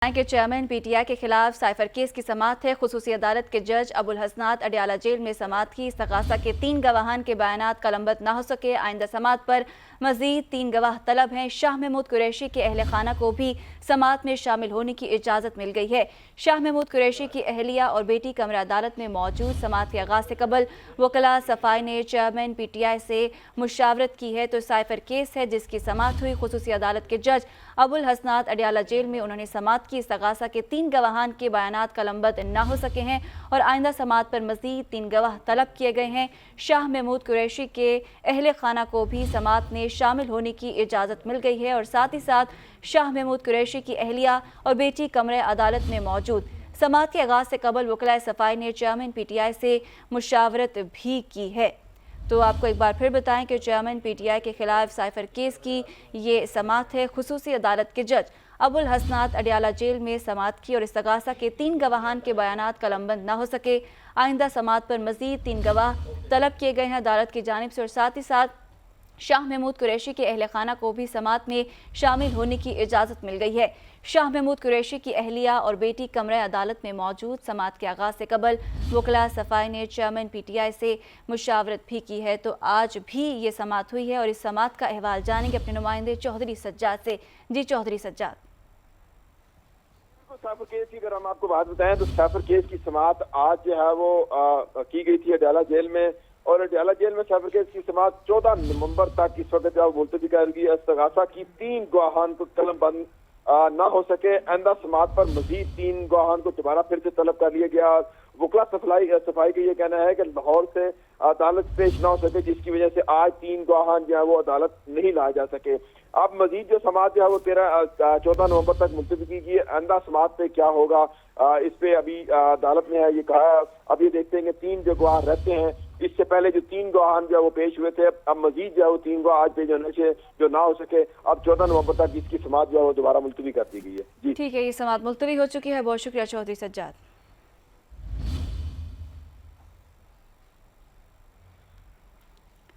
के chairman PTI के खिलाफ साइफर केस की समाअत है। खुसूसी अदालत के जज अबुल हसनात अडयाला जेल में समाअत की। इस्तगासा के 3 गवाहान के बयानात कलमबंद न हो सके। आइंदा समाअत पर मजीद 3 गवाह तलब हैं। शाह महमूद कुरैशी के अहल खाना को भी समाअत में शामिल होने की इजाज़त मिल गई है। शाह महमूद कुरैशी की अहलिया और बेटी कमरा अदालत में मौजूद। समाअत के आगाज़ से कबल वकला सफाई ने चेयरमैन पीटीआई से मुशावरत की है। तो साइफर केस है जिसकी समाअत हुई। खुसूसी अदालत के जज अबुल हसनात अडयाला जेल में उन्होंने समाअत की। इस्तगासा के 3 गवाहान के बयानात कलमबंद न हो सके हैं और आइंदा समाअत पर मजीद 3 गवाह तलब किए गए हैं। शाह महमूद कुरैशी के अहले खाना को भी समाअत में शामिल होने की इजाज़त मिल गई है और साथ ही साथ शाह महमूद कुरैशी की अहलिया और बेटी कमरे अदालत में मौजूद। समाअत के आगाज़ से कबल वकला सफाई ने चेयरमैन पीटीआई से मुशावरत भी की है। तो आपको एक बार फिर बताएं कि चेयरमैन पीटीआई के खिलाफ साइफर केस की ये समाअत है। खुसूसी अदालत के जज अबुल हसनात अडयाला जेल में समाअत की और इस्तगासा के 3 गवाहान के बयानात कलमबंद न हो सके। आइंदा समाअत पर मजीद 3 गवाह तलब किए गए हैं अदालत की जानिब से और साथ ही साथ शाह महमूद कुरैशी के अहल खाना को भी समाअत में शामिल होने की इजाज़त मिल गई है। शाह महमूद कुरैशी की अहलिया और बेटी कमरे अदालत में मौजूद। समाअत के आगाज़ से कबल वकला सफाई ने चेयरमैन पीटीआई से मुशावरत भी की है। तो आज भी ये समाअत हुई है और इस समाअत का अहवाल जानेंगे अपने नुमाइंदे चौधरी सज्जाद से। जी चौधरी सज्जाद। साइफर केस की अगर हम आपको बात बताएं तो साइफर केस की समाअत आज जो है वो की गई थी अडयाला जेल में और अडयाला जेल में साइफर केस की समाअत 14 नवंबर तक इस वक्त जो मुलतवी कर गई। इस्तगासा की 3 गवाहान को कलमबंद ना हो सके। आइंदा समाअत पर मजीद 3 गवाहान को दोबारा फिर से तलब कर लिया गया। वकला सफाई का ये कहना है कि लाहौर से अदालत पेश ना हो सके जिसकी वजह से आज 3 गवाहान जो है वो अदालत नहीं लाए जा सके। अब मजीद जो समाअत जो है वो 14 नवंबर तक मुलतवी की गई। आइंदा समाअत पे क्या होगा इस पे अभी अदालत ने ये कहा। अब ये देखते हैं कि 3 जो गवाह रहते हैं। इससे पहले जो 3 गवाहान जो है वो पेश हुए थे, अब मजीद जो है वो 3 गवाह आज पेश होने से जो ना हो सके अब 14 नवंबर तक इसकी समाअत जो है वो दोबारा मुलतवी कर दी गई है। जी ठीक है, ये समाअत मुलतवी हो चुकी है। बहुत शुक्रिया चौधरी सज्जाद।